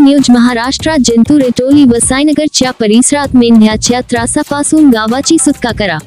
News महाराष्ट्रात जंतूर एटोली व साईनगरच्या परिसरात मेंढ्याच्या त्रासापासून गावाची सुटका करा।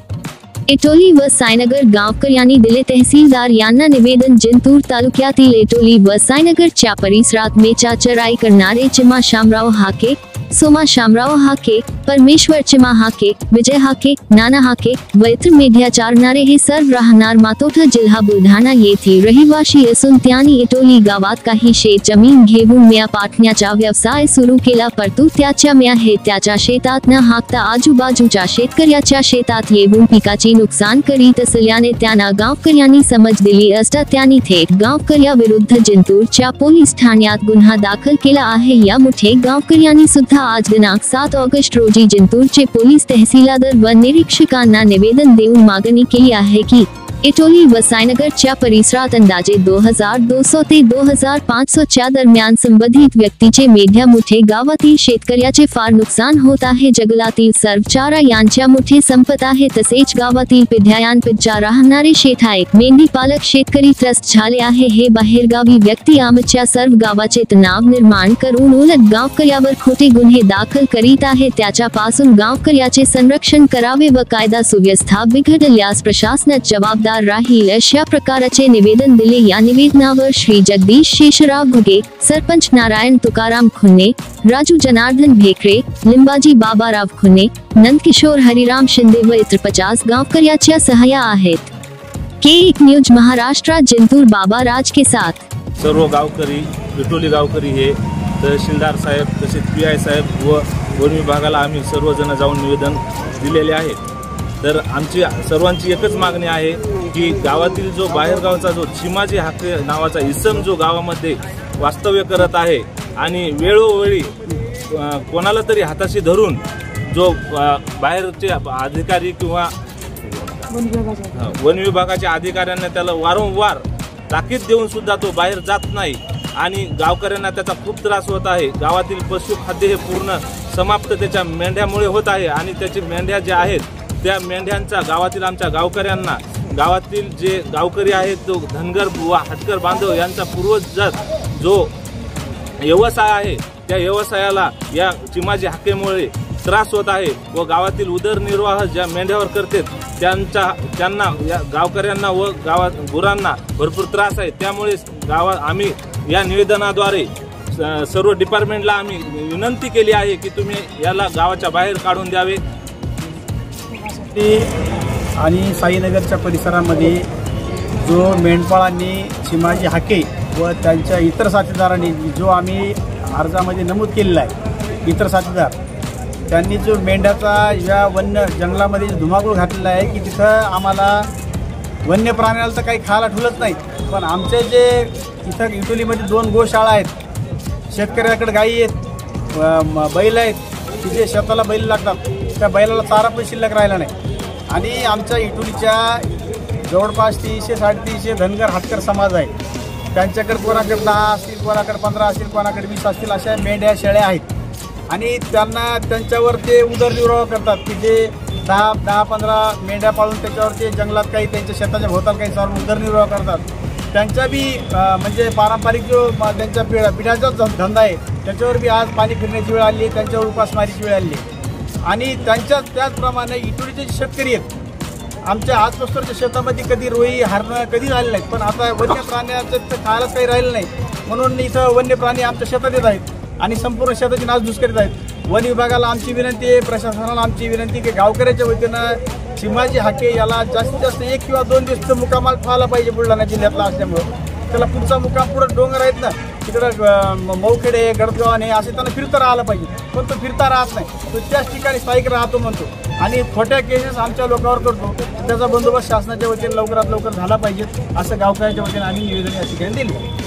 एटोली व साईनगर गावकऱ्यांनी दिले तहसीलदार यांना निवेदन। जंतूर तालुक्यातील एटोली व साईनगरच्या परिसरात मेंढ्या चराई करणारे चिमा शामराव हाके, सोमा शामराव हाके, परमेश्वर चिमा हाके, विजय हाके, नाना हाके व इतर मेंढ्या चारणारे हे सर्व राहणार मातोठा जिल्हा बुलढाणा येथे रहिवासी असून त्यांनी एटोली गावात काही शेत जमीन घेऊन मेया पाठण्याचा व्यवसाय सुरू केला, परंतु त्याच्या मेया हे त्याच्या शेतात न हाकता आजूबाजूच्या शेतकऱ्याच्या शेतात येऊन पिकाचे नुकसान करीत असल्याने त्यांना गावकऱ्यांनी समज दिली असता त्यांनी थेट गावकऱ्याविरुद्ध जंतूरच्या पोलीस ठाण्यात गुन्हा दाखल केला आहे। यामध्ये गावकऱ्यांनी सुद्धा आज दिनांक 7 ऑगस्ट रोजी जंतूरचे पोलीस तहसीलदार व निरीक्षकांना निवेदन देऊन मागणी केली आहे की एटोली व साईनगरच्या परिसरात अंदाजे 2200 ते 2500 च्या दरम्यान संबंधित व्यक्तीचे मेंढ्यामुळे गावातील शेतकऱ्याचे फार नुकसान होत आहे। जंगलातील सर्व चारा यांच्या मोठे संपत आहे, तसेच गावातील पिढ्यानपिढ्या राहणारे शेत आहेत। मेंढी पालक शेतकरी त्रस्त झाले आहे। हे बाहेरगावी व्यक्ती आमच्या सर्व गावाचे तणाव निर्माण करून उलट गावकऱ्यावर खोटे गुन्हे दाखल करीत आहे। त्याच्यापासून गावकऱ्याचे संरक्षण करावे व कायदा सुव्यवस्था बिघडल्यास प्रशासन जबाबदार राहील अशा प्रकारचे निवेदन दिले। या निवेदनावर श्री जगदीश शेषराव घुगे, सरपंच नारायण तुकाराम खुन्ने, राजू जनार्दन भेकरे, लिंबाजी बाबाराव खुन्ने, नंदकिशोर हरिराम शिंदे व इतर 50 गावकऱ्याच्या सहाय्या आहेत। के1 न्यूज महाराष्ट्रात जंतूर बाबा राज के साथ सर्व गावकरी एटोली गावकरी हे तहसीलदार साहेब तसेच PI साहेब व वन विभागाला आम्ही सर्वजण जाऊन निवेदन दिलेले आहे। तर आमची सर्वांची एकच मागणी आहे की गावातील जो बाहेरगावचा जो चिमाजी हाके नावाचा इसम जो गावामध्ये वास्तव्य करत आहे आणि वेळोवेळी कोणाला तरी हाताशी धरून जो बाहेरचे अधिकारी किंवा वन विभागाच्या अधिकाऱ्यांना त्याला वारंवार ताकीद देऊन सुद्धा तो बाहेर जात नाही आणि गावकऱ्यांना त्याचा खूप त्रास होत आहे। गावातील पशुखाद्य हे पूर्ण समाप्त त्याच्या मेंढ्यामुळे होत आहे आणि त्याचे मेंढ्या ज्या आहेत त्या मेंढ्यांचा गावातील आमच्या गावकऱ्यांना, गावातील जे गावकरी आहेत तो धनगर व हाटकर बांधव यांचा पूर्वजात जो व्यवसाय आहे त्या व्यवसायाला या चिमाजी हाकेमुळे त्रास होत आहे व गावातील उदरनिर्वाह ज्या मेंढ्यावर करतात त्यांना या गावकऱ्यांना व गावात गुरांना भरपूर त्रास आहे। त्यामुळे आम्ही या निवेदनाद्वारे सर्व डिपार्टमेंटला आम्ही विनंती केली आहे की तुम्ही याला गावाच्या बाहेर काढून द्यावे आणि साईनगरच्या परिसरामध्ये जो मेंढपाळांनी चिमाजी हाके व त्यांच्या इतर साथीदारांनी जो आम्ही अर्जामध्ये नमूद केलेला आहे, इतर साथीदार त्यांनी जो मेंढ्याचा या वन्य जंगलामध्ये धुमाकूळ घातलेला आहे की तिथं आम्हाला वन्य प्राण्याला तर काही खायला ठेवलंच नाही, पण आमचे जे इथं एटोलीमध्ये 2 गोशाळा आहेत, शेतकऱ्याकडे गायी आहेत, बैल आहेत, तिथे शेताला बैल लागतात, त्या बैलाला चारा पण शिल्लक राहिला नाही आणि आमच्या एटोलीच्या जवळपास 300-350 धनगर हातकर समाज आहे। त्यांच्याकडे कोणाकडे 10 असतील, कोणाकडे 15 असतील, कोणाकडे 20 असतील अशा मेंढ्या शेळ्या आहेत आणि त्यांच्यावर ते उदरनिर्वाह करतात की जे 10-15 मेंढ्या पाळून त्याच्यावर ते जंगलात काही त्यांच्या शेताच्या भोवताल काही चालून उदरनिर्वाह करतात। त्यांचा बी म्हणजे पारंपरिक जो त्यांच्या पिढ्याचा धंदा आहे त्याच्यावर बी आज पाणी फिरण्याची वेळ आली आहे, त्यांच्यावर उपासमारीची वेळ आली आहे आणि त्याचप्रमाणे एटोलीचे जे शेतकरी आहेत आमच्या आजपासूनच्या शेतामध्ये कधी रोई हरणं कधी झाले नाहीत, पण आता वन्य प्राण्याचं तर खायलाच काही राहिलं नाही म्हणून इथं वन्य प्राणी आमच्या शेतात येत आहेत आणि संपूर्ण शेताची नासधूस करीत आहेत। वन विभागाला आमची विनंती आहे, प्रशासनाला आमची विनंती की गावकऱ्याच्या वतीनं चिमाजी हाके याला जास्तीत जास्त 1 किंवा 2 दिवसाचा मुक्काम व्हायला पाहिजे बुलढाणा जिल्ह्यातला असल्यामुळं त्याला पुढचा मुक्काम पुढे डोंगर आहेत ना तिकडं मौखेडे गडदगाव हे असे त्यांना फिरता राहायला पाहिजे, पण तो फिरता राहत नाही, तो त्याच ठिकाणी स्थायिक राहतो म्हणतो आणि खोट्या केसेस आमच्या लोकांवर करतो। त्याचा बंदोबस्त शासनाच्या वतीने लवकरात लवकर झाला पाहिजे असं गावकऱ्याच्या वतीने आम्ही निवेदन या ठिकाणी दिले।